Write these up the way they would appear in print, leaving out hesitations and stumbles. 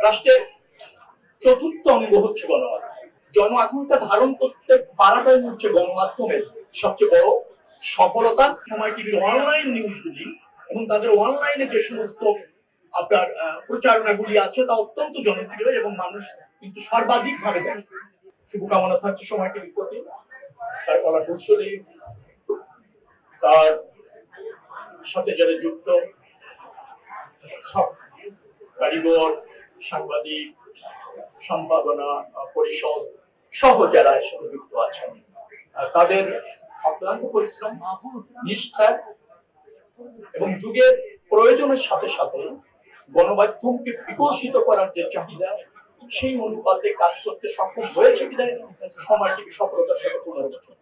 রাষ্ট্রের চতুর্থ অঙ্গ হচ্ছে গণমাধ্যম। জন আকাঙ্ক্ষা ধারণ করতে পারাটাই হচ্ছে গণমাধ্যমের সবচেয়ে বড় সফলতা। সময় টিভির অনলাইন নিউজগুলি এবং তাদের অনলাইনে যে সমস্ত আপনার প্রচারণাগুলি আছে তা অত্যন্ত জনপ্রিয় এবং মানুষ কিন্তু সর্বাধিক ভাবে দেখে। শুভকামনা থাকছে সময় টিভির প্রতি, তার কলা কৌশলী, তার সাথে যারা যুক্ত সব কারিগর, সাংবাদিক, সম্পাদনা পরিষদ সহ যারা এর সাথে যুক্ত আছেন, তাদের অক্লান্ত পরিশ্রম, নিষ্ঠা এবং যুগের প্রয়োজনের সাথে সাথে গণমাধ্যমকে বিকশিত করার যে চাহিদা, সেই অনুপাতে কাজ করতে সক্ষম হয়েছে বিধায় সময় টিভি সফলতার সাথে 15 বছর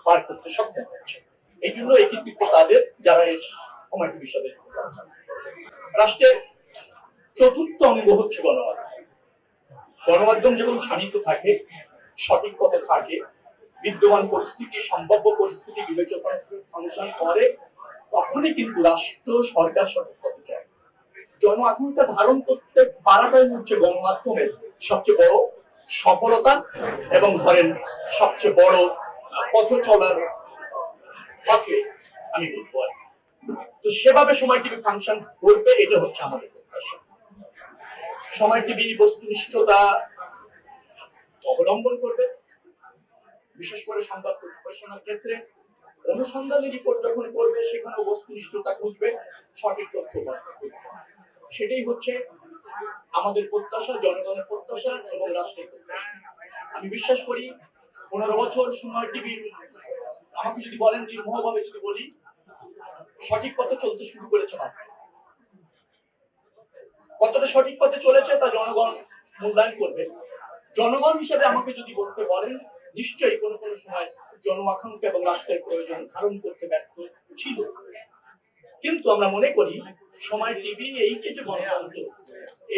পার করতে সক্ষম হয়েছে। এই জন্য এই কৃতিত্ব তাদের যারা এই সময় টিভির সাথে যুক্ত আছেন। রাষ্ট্রের চতুর্থ অঙ্গ হচ্ছে গণমাধ্যম। গণমাধ্যম যখন শানিত থাকে, সঠিক পথে থাকে, বিদ্যমান পরিস্থিতি, সম্ভাব্য পরিস্থিতি বিবেচনা ফাংশন করে, তখনই কিন্তু রাষ্ট্র সরকার সঠিক পথে যায়। জন আকাঙ্ক্ষা ধারণ করতে পারাটাই হচ্ছে গণমাধ্যমের সবচেয়ে বড় সফলতা এবং ধরেন সবচেয়ে বড় পথ চলার পথে আমি বলবো। তো সেভাবে সময় টিভি ফাংশন করবে, এটা হচ্ছে আমাদের প্রত্যাশা। সময় টিভি বস্তুনিষ্ঠতা অবলম্বন করবে, বিশেষ করে সংবাদ পরিবেশনার ক্ষেত্রে অনুসন্ধানী রিপোর্ট যখন করবে সেখানেও বস্তুনিষ্ঠতা খুঁজবে, সঠিক তথ্য খুঁজবে। সেটাই হচ্ছে আমাদের প্রত্যাশা, জনগণের প্রত্যাশা এবং রাষ্ট্রের প্রত্যাশা। আমি বিশ্বাস করি 15 বছর সময় টিভির, আমাকে যদি বলেন নির্মোহভাবে যদি বলি, সঠিক পথে চলতে শুরু করেছে মাত্র। কতটা সঠিক পথে চলেছে তা জনগণ মূল্যায়ন করবে। জনগণ হিসেবে আমাকে যদি বলতে বলেন, নিশ্চয়ই কোনো কোনো সময় জন আকাঙ্ক্ষা এবং রাষ্ট্রের প্রয়োজন ধারণ করতে ব্যর্থ ছিল, কিন্তু আমরা মনে করি সময় টিভি এই যে গণতন্ত্র,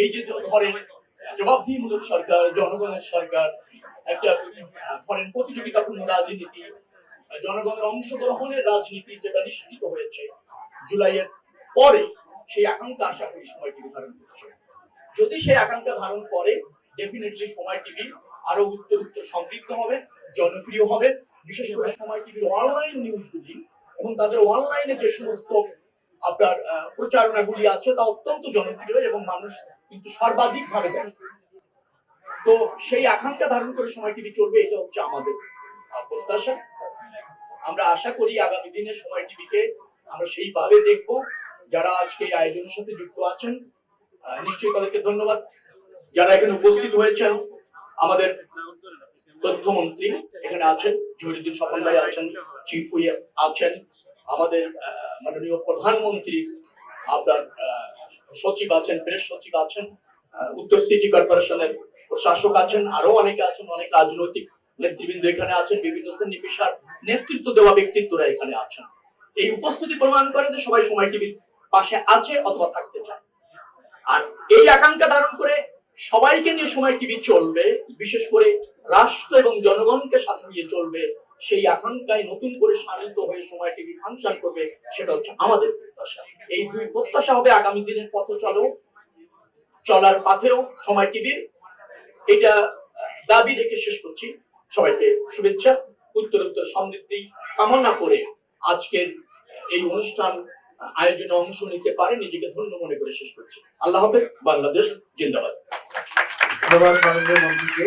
এই যে ধরেন জবাবদিহিমূলক সরকার, জনগণের সরকার, একটা ধরেন প্রতিযোগিতাপূর্ণ রাজনীতি, জনগণের অংশগ্রহণের রাজনীতি যেটা নিশ্চিত হয়েছে জুলাইয়ের পরে, সেই আকাঙ্ক্ষা আশা করি সময় টিভি ধারণ করছে। যদি সেই আকাঙ্ক্ষা ধারণ করে, ডেফিনেটলি সময় টিভি আরো উত্তরোত্তর সমৃদ্ধ হবে, জনপ্রিয় হবে। বিশেষ করে সময় টিভির অনলাইন নিউজগুলি এবং তাদের অনলাইনে যে সমস্ত আপনার প্রচারণাগুলি আছে তা অত্যন্ত জনপ্রিয় এবং মানুষ কিন্তু সর্বাধিক ভাবে দেখে। তো সেই আকাঙ্ক্ষা ধারণ করে সময় টিভি চলবে, এটা হচ্ছে আমাদের প্রত্যাশা। আমরা আশা করি আগামী দিনে সময় টিভিকে আমরা সেইভাবে দেখবো। যারা আজকে এই আয়োজনের সাথে যুক্ত আছেন, নিশ্চয়ই তাদেরকে ধন্যবাদ। যারা এখানে উপস্থিত হয়েছেন, আমাদের তথ্যমন্ত্রী এখানে আছেন, জহিরুদ্দিন স্বপন ভাই আছেন, চিফ হুইপ আছেন, আমাদের মাননীয় প্রধানমন্ত্রী আপনার সচিব আছেন, প্রেস সচিব আছেন, উত্তর সিটি কর্পোরেশনের প্রশাসক আছেন, আরো অনেকে আছেন, অনেক রাজনৈতিক নেতৃবৃন্দ এখানে আছেন, বিভিন্ন শ্রেণী পেশার নেতৃত্ব দেওয়া ব্যক্তিত্বরা এখানে আছেন। এই উপস্থিতি প্রমাণ করে যে সবাই সময় টিভির পাশে আছে অথবা থাকতে চায়। আর এই আকাঙ্ক্ষা ধারণ করে সবাইকে নিয়ে সময় টিভি চলবে, বিশেষ করে রাষ্ট্র এবং জনগণকে সাথে নিয়ে চলবে। সেই আকাঙ্ক্ষায় নতুন করে শানিত হয়ে সময় টিভি ফাংশন করবে, সেটা হচ্ছে আমাদের প্রত্যাশা। এই দুই প্রত্যাশা হবে আগামী দিনের পথ চলার পথেও সময় টিভির, এটা দাবি রেখে শেষ করছি। সবাইকে শুভেচ্ছা, উত্তরোত্তর সমৃদ্ধি কামনা করে আজকের এই অনুষ্ঠান আয়োজনে অংশ নিতে পারে নিজেকে ধন্য মনে করে শেষ করছি। আল্লাহ হাফেজ। বাংলাদেশ জিন্দাবাদ। ধন্যবাদ মাননীয় মন্ত্রীকে।